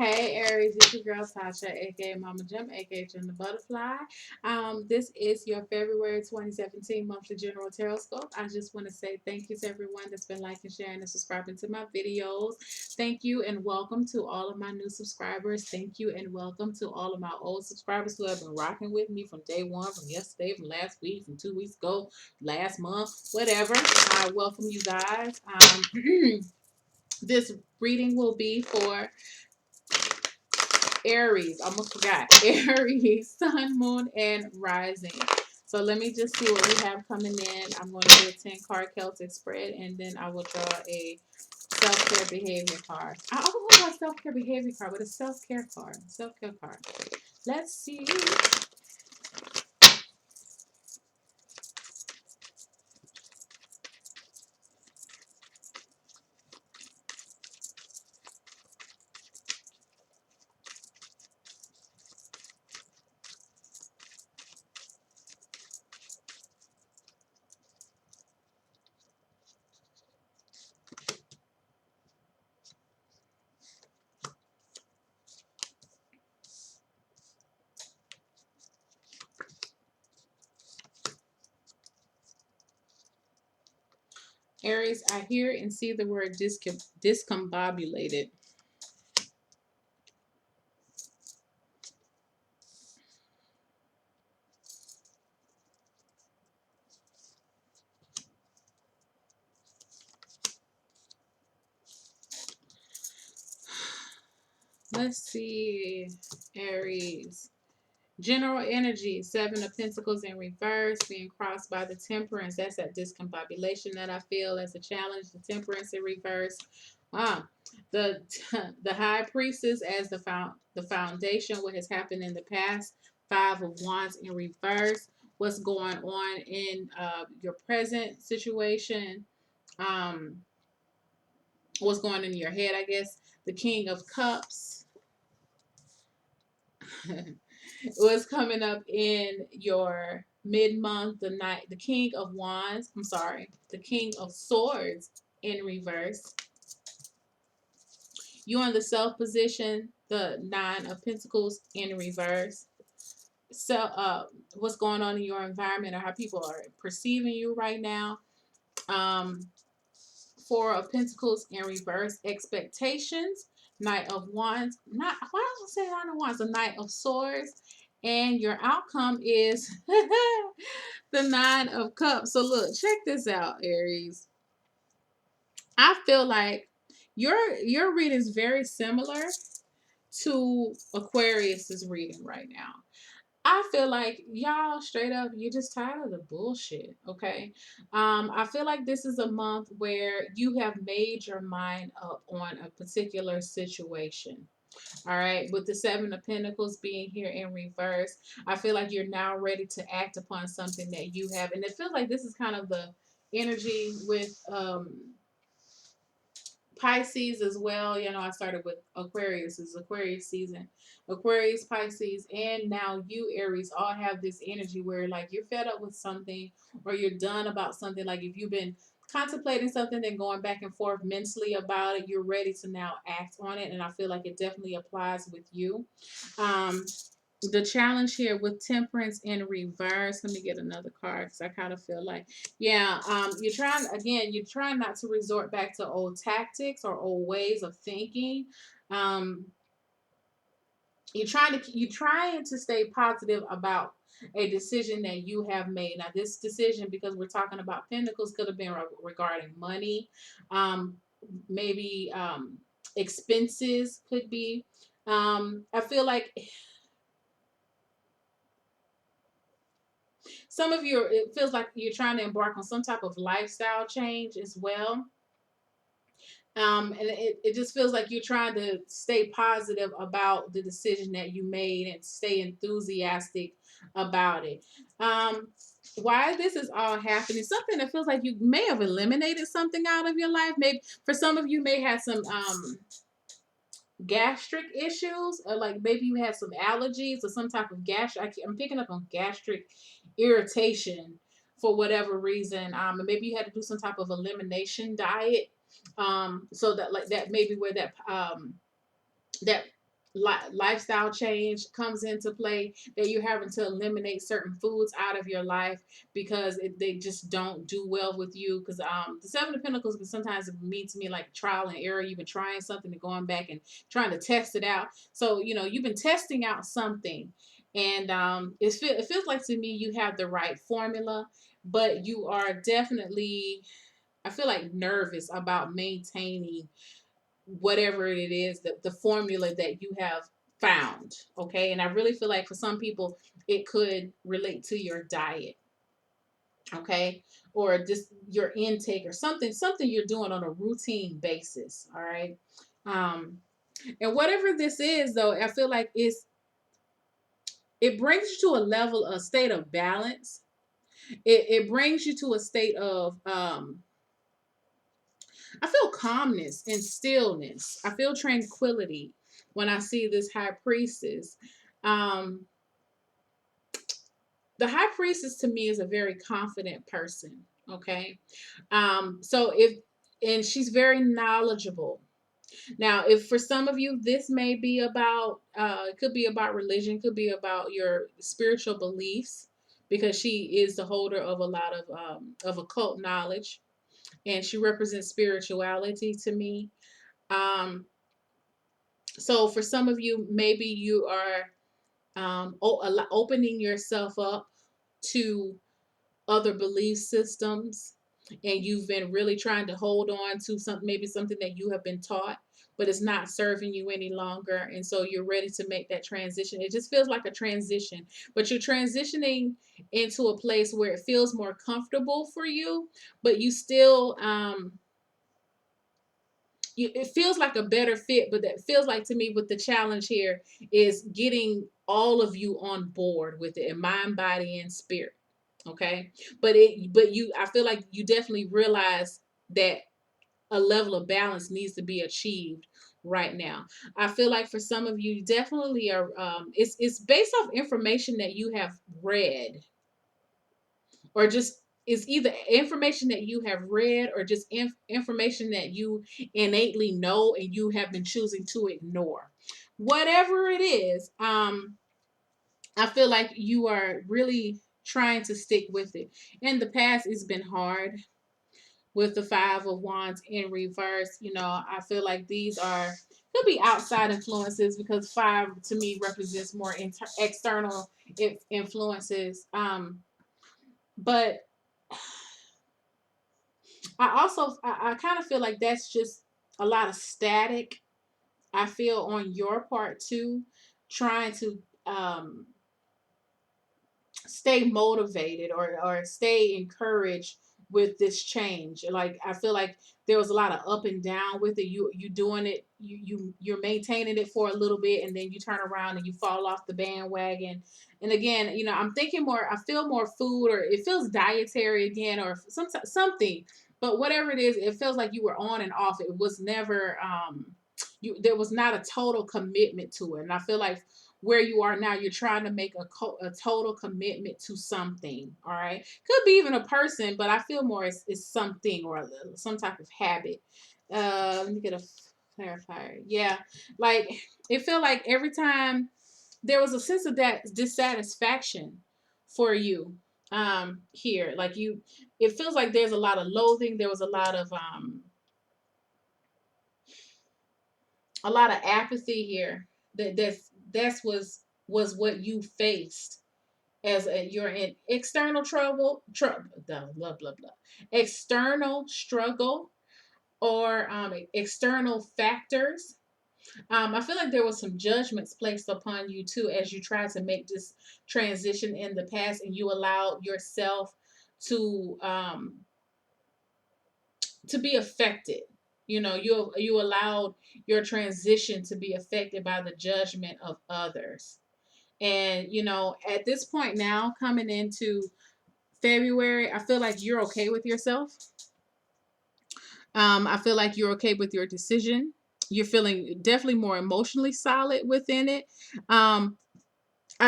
Hey Aries, it's your girl Tasha, aka Mama Jim, aka Jim the Butterfly. This is your February 2017 monthly general horoscope. I just want to say thank you to everyone that's been liking, sharing, and subscribing to my videos. Thank you and welcome to all of my new subscribers. Thank you and welcome to all of my old subscribers who have been rocking with me from day one, from yesterday, from last week, from 2 weeks ago, last month, whatever. I welcome you guys. This reading will be for Aries, almost forgot. Aries, Sun, Moon, and Rising. So let me just see what we have coming in. I'm going to do a 10-card Celtic spread, and then I will draw a self-care behavior card. I always want a self-care behavior card, but a self-care card. Self-care card. Let's see. Aries, I hear and see the word discombobulated. Let's see, Aries. General energy, Seven of Pentacles in reverse, being crossed by the Temperance. That's that discombobulation that I feel as a challenge. The Temperance in reverse. Ah, the the High Priestess as the foundation. What has happened in the past. Five of Wands in reverse. What's going on in your present situation? Um, what's going on in your head? I guess the King of Cups. What's coming up in your mid-month, the King of Wands, I'm sorry, the King of Swords in reverse. You in the self position, the Nine of Pentacles in reverse. So what's going on in your environment or how people are perceiving you right now. Um, Four of Pentacles in reverse, expectations. Knight of Wands, not why don't I say Knight of Wands, the Knight of Swords, and your outcome is the Nine of Cups. So look, check this out, Aries. I feel like your reading is very similar to Aquarius's reading right now. I feel like y'all straight up, you're just tired of the bullshit. Okay. I feel like this is a month where you have made your mind up on a particular situation. All right. With the Seven of Pentacles being here in reverse, I feel like you're now ready to act upon something that you have. And it feels like this is kind of the energy with Pisces as well. You know, I started with Aquarius. It's Aquarius season. Aquarius, Pisces, and now you, Aries, all have this energy where like you're fed up with something or you're done about something. Like if you've been contemplating something and going back and forth mentally about it, you're ready to now act on it. And I feel like it definitely applies with you. Um, the challenge here with Temperance in reverse. Let me get another card because I kind of feel like, yeah, you're trying not to resort back to old tactics or old ways of thinking. Um, you're trying to stay positive about a decision that you have made. Now, this decision, because we're talking about Pentacles, could have been regarding money, um, maybe expenses could be. I feel like some of you, it feels like you're trying to embark on some type of lifestyle change as well. And it just feels like you're trying to stay positive about the decision that you made and stay enthusiastic about it. Um, why this is all happening, something that feels like you may have eliminated something out of your life. Maybe for some of you may have some gastric issues, or like maybe you had some allergies or some type of gastric. I'm picking up on gastric irritation for whatever reason. And maybe you had to do some type of elimination diet. So that like that maybe where that lifestyle change comes into play, that you're having to eliminate certain foods out of your life because they just don't do well with you. Because the Seven of Pentacles can sometimes mean to me like trial and error. You've been trying something and going back and trying to test it out. So you've been testing out something, and it feels like to me you have the right formula, but you are definitely, I feel like, nervous about maintaining whatever it is, the formula that you have found. Okay. And I really feel like for some people, it could relate to your diet. Okay. Or just your intake or something you're doing on a routine basis. All right. Um, and whatever this is, though, I feel like it brings you to a level, a state of balance. It brings you to a state of I feel calmness and stillness. I feel tranquility when I see this high priestess. Um, the high priestess to me is a very confident person. Okay. So if, and she's very knowledgeable. Now, if for some of you, this may be about, it could be about religion, could be about your spiritual beliefs, because she is the holder of a lot of occult knowledge, and she represents spirituality to me. Um, so for some of you, maybe you are opening yourself up to other belief systems, and you've been really trying to hold on to something, maybe something that you have been taught, but it's not serving you any longer. And so you're ready to make that transition. It just feels like a transition, but you're transitioning into a place where it feels more comfortable for you, but you still, it feels like a better fit. But that feels like, to me, with the challenge here is getting all of you on board with it, in mind, body, and spirit. Okay. But I feel like you definitely realize that a level of balance needs to be achieved right now. I feel like for some of you, definitely are, it's based off information that you have read, or just, it's either information that you have read, or just information that you innately know and you have been choosing to ignore. Whatever it is, I feel like you are really trying to stick with it. In the past, it's been hard with the Five of Wands in reverse. I feel like these are, could be outside influences, because five to me represents more external influences. But I kind of feel like that's just a lot of static. I feel on your part too, trying to um, stay motivated, or stay encouraged with this change. Like, I feel like there was a lot of up and down with it. You doing it, you're maintaining it for a little bit, and then you turn around and you fall off the bandwagon. And again, I'm thinking more, I feel more food, or it feels dietary again, or something. But whatever it is, it feels like you were on and off. It was never there was not a total commitment to it. And I feel like where you are now, you're trying to make a total commitment to something. All right. Could be even a person, but I feel more it's something, or some type of habit. Let me get a clarifier. Yeah. Like, it felt like every time there was a sense of that dissatisfaction for you here. Like, it feels like there's a lot of loathing. There was a lot of apathy here. That's was what you faced as you're in external blah blah blah, external struggle, or external factors. I feel like there was some judgments placed upon you too, as you tried to make this transition in the past, and you allowed yourself to be affected. You allowed your transition to be affected by the judgment of others. And at this point now, coming into February, I feel like you're okay with yourself. I feel like you're okay with your decision. You're feeling definitely more emotionally solid within it. I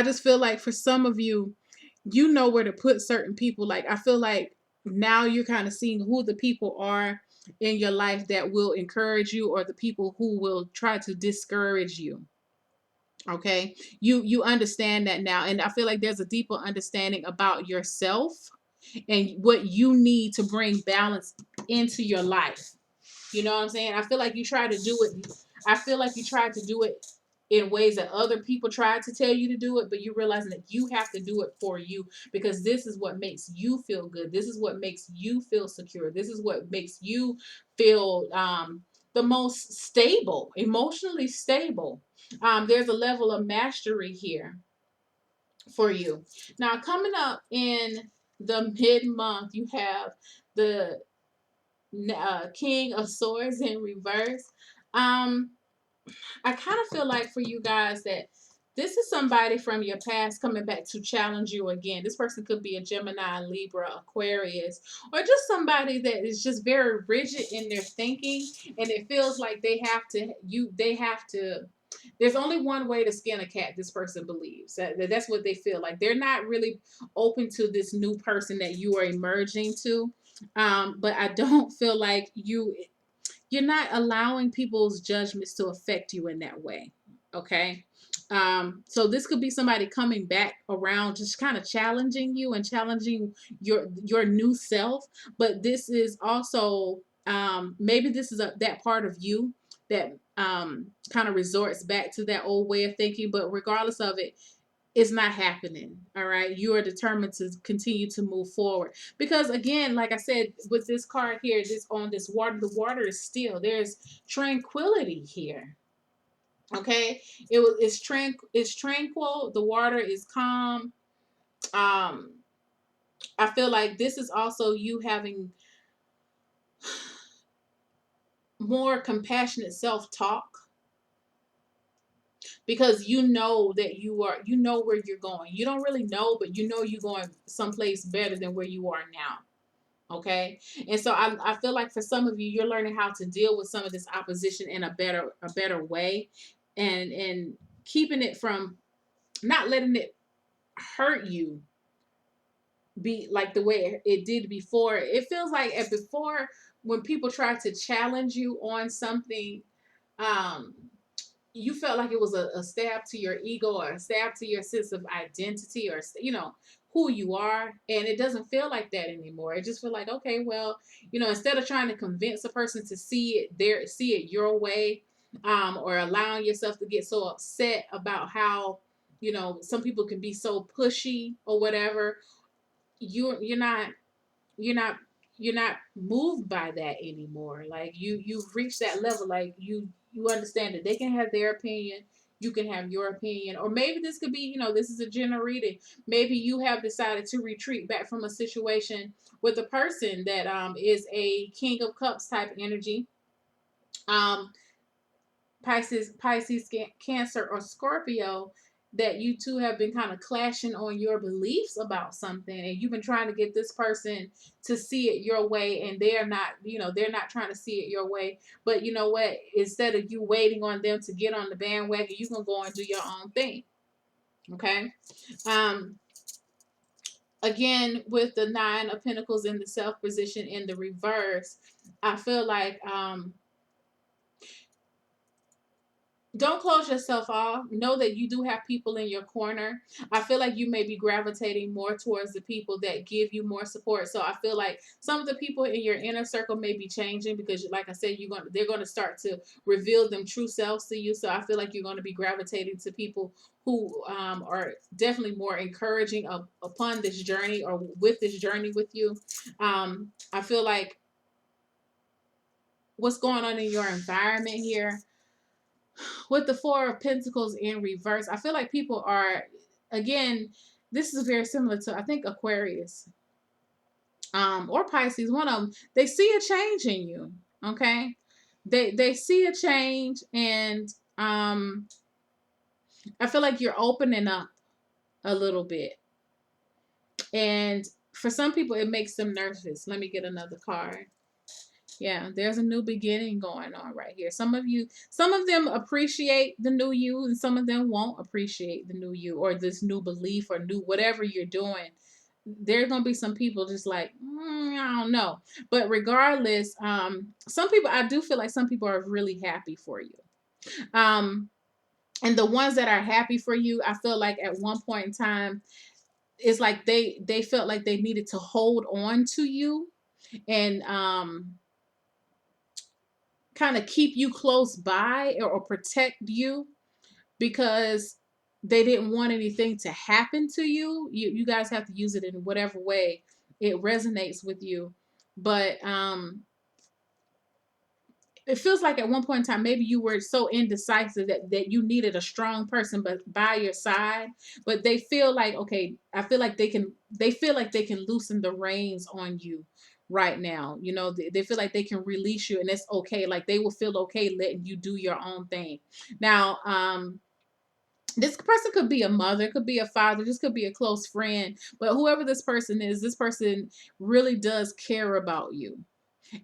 just feel like for some of you, you know where to put certain people. Like, I feel like now you're kind of seeing who the people are in your life that will encourage you, or the people who will try to discourage you. Okay, you understand that now, and I feel like there's a deeper understanding about yourself and what you need to bring balance into your life. You know what I'm saying? I feel like you try to do it. I feel like you tried to do it in ways that other people tried to tell you to do it, but you're realizing that you have to do it for you because this is what makes you feel good. This is what makes you feel secure. This is what makes you feel the most stable, emotionally stable. There's a level of mastery here for you. Now, coming up in the mid month, you have the King of Swords in reverse. Um, I kind of feel like for you guys that this is somebody from your past coming back to challenge you again. This person could be a Gemini, Libra, Aquarius, or just somebody that is just very rigid in their thinking, and it feels like they have to. There's only one way to skin a cat. This person believes that's what they feel like. They're not really open to this new person that you are emerging to. But I don't feel like you're not allowing people's judgments to affect you in that way. Okay. So this could be somebody coming back around, just kind of challenging you and challenging your new self. But this is also maybe this is that part of you that kind of resorts back to that old way of thinking. But regardless of it, it's not happening. All right. You are determined to continue to move forward. Because again, like I said, with this card here, this on this water, the water is still. There's tranquility here. Okay. It's tranquil. The water is calm. Um, I feel like this is also you having more compassionate self-talk because you know that you know where you're going. You don't really know, but you know you're going someplace better than where you are now. Okay. And so I feel like for some of you, you're learning how to deal with some of this opposition in a better way, and keeping it from not letting it hurt you be like the way it did before. It feels like before, when people try to challenge you on something, um you felt like it was a stab to your ego or a stab to your sense of identity, or who you are. And it doesn't feel like that anymore. It just feel like, okay, well, instead of trying to convince a person to see it your way, or allowing yourself to get so upset about how some people can be so pushy or whatever, you're not you're not you're not moved by that anymore. Like you've reached that level. Like you understand that they can have their opinion, you can have your opinion. Or maybe this could be, this is a general reading. Maybe you have decided to retreat back from a situation with a person that is a King of Cups type energy. um Pisces, Cancer, or Scorpio, that you two have been kind of clashing on your beliefs about something, and you've been trying to get this person to see it your way, and they're not trying to see it your way. But you know what? Instead of you waiting on them to get on the bandwagon, you can go and do your own thing. Okay. Um, Again, with the Nine of Pentacles in the Self position in the reverse, I feel like don't close yourself off. Know that you do have people in your corner. I feel like you may be gravitating more towards the people that give you more support. So I feel like some of the people in your inner circle may be changing because, like I said, they're going to start to reveal them true selves to you. So I feel like you're going to be gravitating to people who are definitely more encouraging upon this journey, or with this journey with you. I feel like what's going on in your environment here with the Four of Pentacles in reverse, I feel like people are, again, this is very similar to, I think, Aquarius, or Pisces. One of them, they see a change in you. Okay, they see a change, and I feel like you're opening up a little bit, and for some people, it makes them nervous. Let me get another card. Yeah, there's a new beginning going on right here. Some of them appreciate the new you, and some of them won't appreciate the new you, or this new belief, or new whatever you're doing. There are gonna be some people just like, I don't know. But regardless, some people, I do feel like some people are really happy for you. Um, And the ones that are happy for you, I feel like at one point in time, it's like they felt like they needed to hold on to you and kind of keep you close by, or protect you, because they didn't want anything to happen to you. You guys have to use it in whatever way it resonates with you. But it feels like at one point in time maybe you were so indecisive that you needed a strong person but by your side. But they feel like, okay, I feel like they feel like they can loosen the reins on you right now. You know, they feel like they can release you, and it's okay. Like they will feel okay letting you do your own thing. Now, this person could be a mother, could be a father, this could be a close friend, but whoever this person is, this person really does care about you,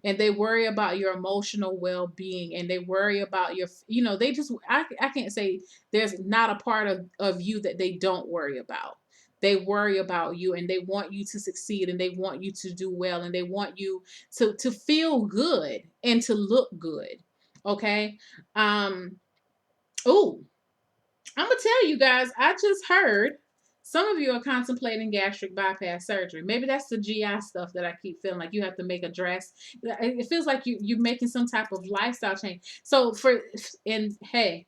and they worry about your emotional well-being, and they worry about your, you know, they just, I can't say there's not a part of you that they don't worry about. They worry about you, and they want you to succeed, and they want you to do well, and they want you to feel good and to look good. Okay. Oh, I'm gonna tell you guys, I just heard some of you are contemplating gastric bypass surgery. Maybe that's the GI stuff that I keep feeling like you have to make a dress. It feels like you're making some type of lifestyle change. So and hey,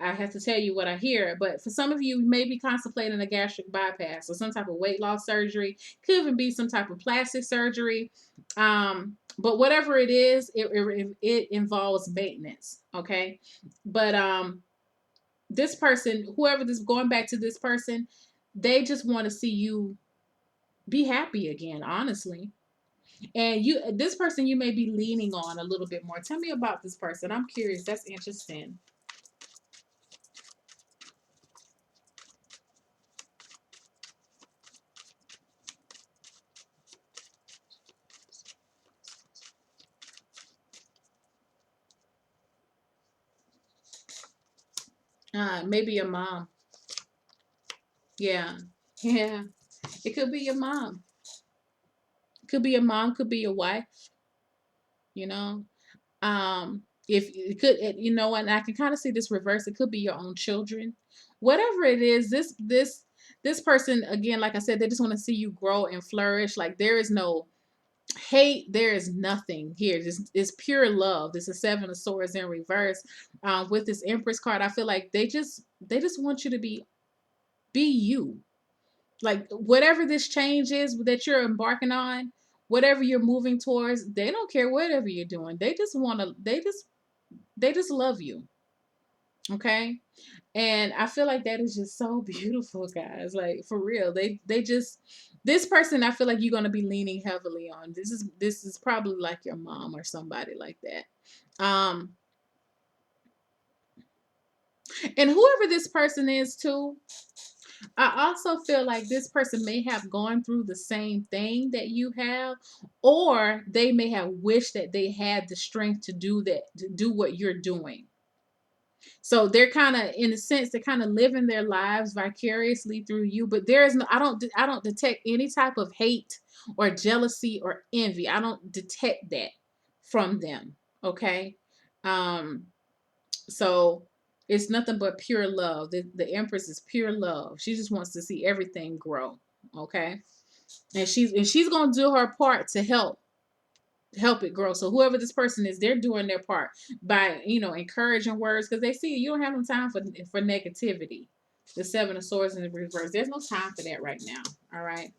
I have to tell you what I hear, but for some of you, you may be contemplating a gastric bypass or some type of weight loss surgery. Could even be some type of plastic surgery. But whatever it is, it involves maintenance. Okay, but this person, whoever this, going back to this person, they just want to see you be happy again, honestly. And this person, you may be leaning on a little bit more. Tell me about this person. I'm curious. That's interesting. Maybe your mom. Yeah. Yeah. It could be your mom. Could be your mom, could be your wife, you know. If it could, you know, and I can kind of see this reverse. It could be your own children. Whatever it is, this person, again, like I said, they just want to see you grow and flourish. Like there is no hate, there is nothing here. This is pure love. This is Seven of Swords in reverse. With this Empress card, I feel like they just want you to be you. Like whatever this change is that you're embarking on, whatever you're moving towards, they don't care whatever you're doing. They just want to. They just love you. Okay. And I feel like that is just so beautiful, guys. Like for real. They just, this person, I feel like you're gonna be leaning heavily on. This is probably like your mom or somebody like that. And whoever this person is too, I also feel like this person may have gone through the same thing that you have, or they may have wished that they had the strength to do that, to do what you're doing. So they're kind of, in a sense, they're kind of living their lives vicariously through you. But there is no, I don't detect any type of hate or jealousy or envy. I don't detect that from them. Okay, um, so it's nothing but pure love. The Empress is pure love. She just wants to see everything grow. Okay, and she's gonna do her part to help it grow. So whoever this person is, they're doing their part by, encouraging words, because they see you don't have no time for negativity. The Seven of Swords in the reverse. There's no time for that right now. All right.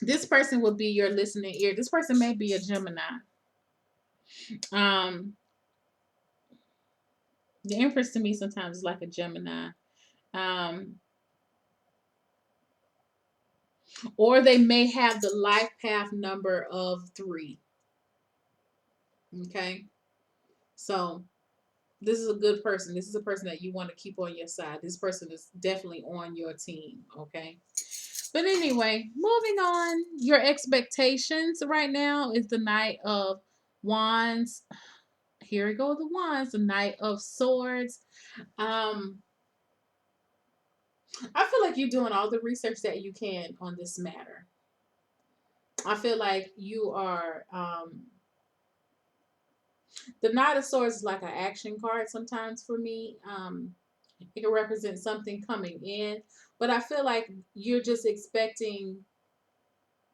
This person will be your listening ear. This person may be a Gemini. Um, the Empress to me sometimes is like a Gemini. Um, or they may have the life path number of 3. Okay. So this is a good person. This is a person that you want to keep on your side. This person is definitely on your team. Okay. But anyway, moving on. Your expectations right now is the Knight of Wands. Here we go, the Wands, the Knight of Swords. Um, I feel like you're doing all the research that you can on this matter. I feel like you are. The Knight of Swords is like an action card sometimes for me. It can represent something coming in. But I feel like you're just expecting,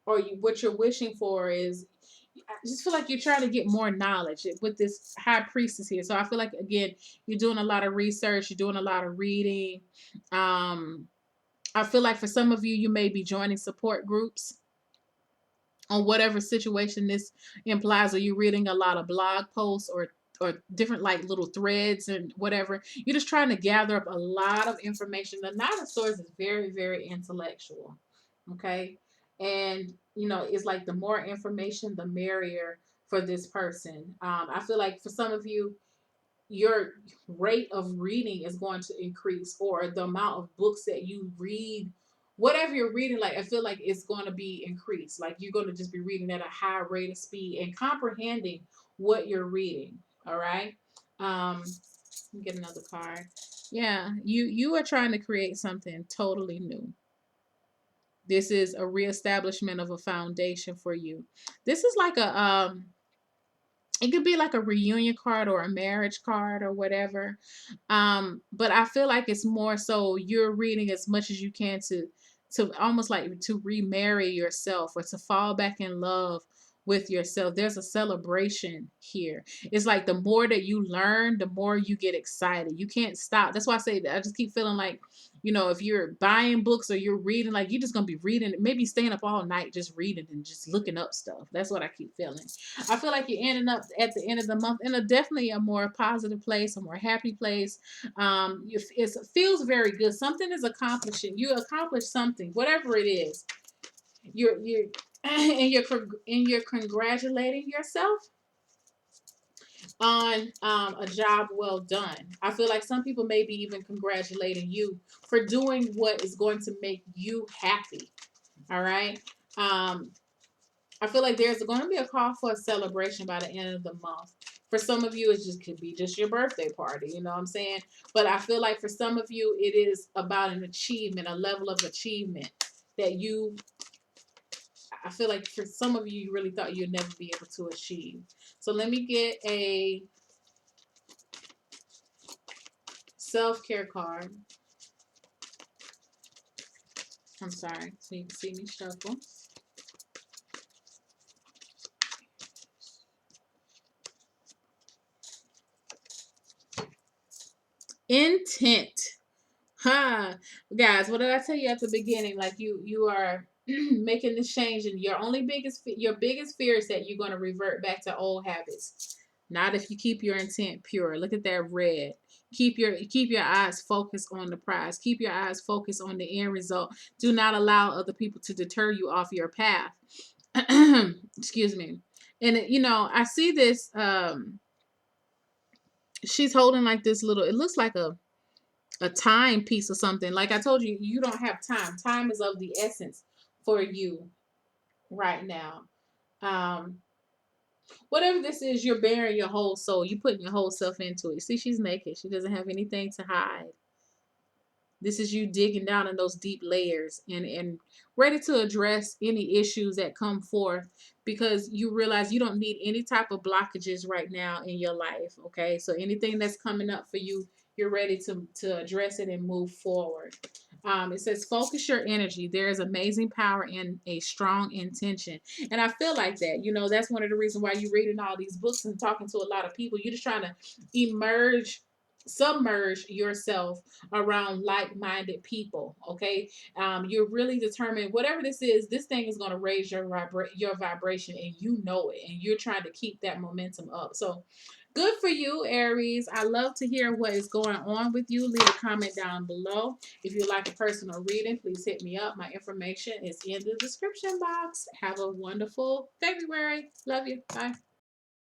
or what you're wishing for is, I just feel like you're trying to get more knowledge with this high priestess here. So I feel like, again, you're doing a lot of research, you're doing a lot of reading. Um, I feel like for some of you, you may be joining support groups on whatever situation this implies, or you're reading a lot of blog posts or different like little threads and whatever. You're just trying to gather up a lot of information. The Nine of Swords is very, very intellectual. Okay. And it's like the more information, the merrier for this person. I feel like for some of you, your rate of reading is going to increase, or the amount of books that you read, whatever you're reading, like I feel like it's going to be increased. Like you're going to just be reading at a high rate of speed and comprehending what you're reading. All right. Let me get another card. Yeah, you are trying to create something totally new. This is a reestablishment of a foundation for you. This is like a it could be like a reunion card or a marriage card or whatever. But I feel like it's more so you're reading as much as you can to almost like to remarry yourself or to fall back in love with yourself. There's a celebration here. It's like the more that you learn, the more you get excited. You can't stop. That's why I say that I just keep feeling like, if you're buying books or you're reading, like you're just gonna be reading, maybe staying up all night just reading and just looking up stuff. That's what I keep feeling. I feel like you're ending up at the end of the month in a definitely a more positive place, a more happy place. It feels very good. Something is accomplishing. You accomplished something, whatever it is. You're and you're congratulating yourself on a job well done. I feel like some people may be even congratulating you for doing what is going to make you happy. All right. I feel like there's going to be a call for a celebration by the end of the month. For some of you, it just could be just your birthday party. You know what I'm saying? But I feel like for some of you, it is about an achievement, a level of achievement that I feel like for some of you, you really thought you'd never be able to achieve. So let me get a self-care card. I'm sorry. So you can see me shuffle. Intent. Huh. Guys, what did I tell you at the beginning? Like you are making this change, and your biggest fear is that you're going to revert back to old habits. Not if you keep your intent pure. Look at that red. Keep your eyes focused on the prize. Keep your eyes focused on the end result. Do not allow other people to deter you off your path. Excuse me. And I see this she's holding like this little, it looks like a timepiece or something. Like I told you, you don't have time. Time is of the essence for you right now. Um, Whatever this is, you're bearing your whole soul. You putting your whole self into it. See, she's naked. She doesn't have anything to hide. This is you digging down in those deep layers and ready to address any issues that come forth, because you realize you don't need any type of blockages right now in your life. Okay. So anything that's coming up for you, you're ready to address it and move forward. It says focus your energy. There is amazing power in a strong intention. And I feel like that. That's one of the reasons why you're reading all these books and talking to a lot of people. You're just trying to submerge yourself around like-minded people. Okay. You're really determined, whatever this thing is going to raise your vibration, and you know it, and you're trying to keep that momentum up. So good for you, Aries. I love to hear what is going on with you. Leave a comment down below. If you'd like a personal reading, please hit me up. My information is in the description box. Have a wonderful February. Love you. Bye.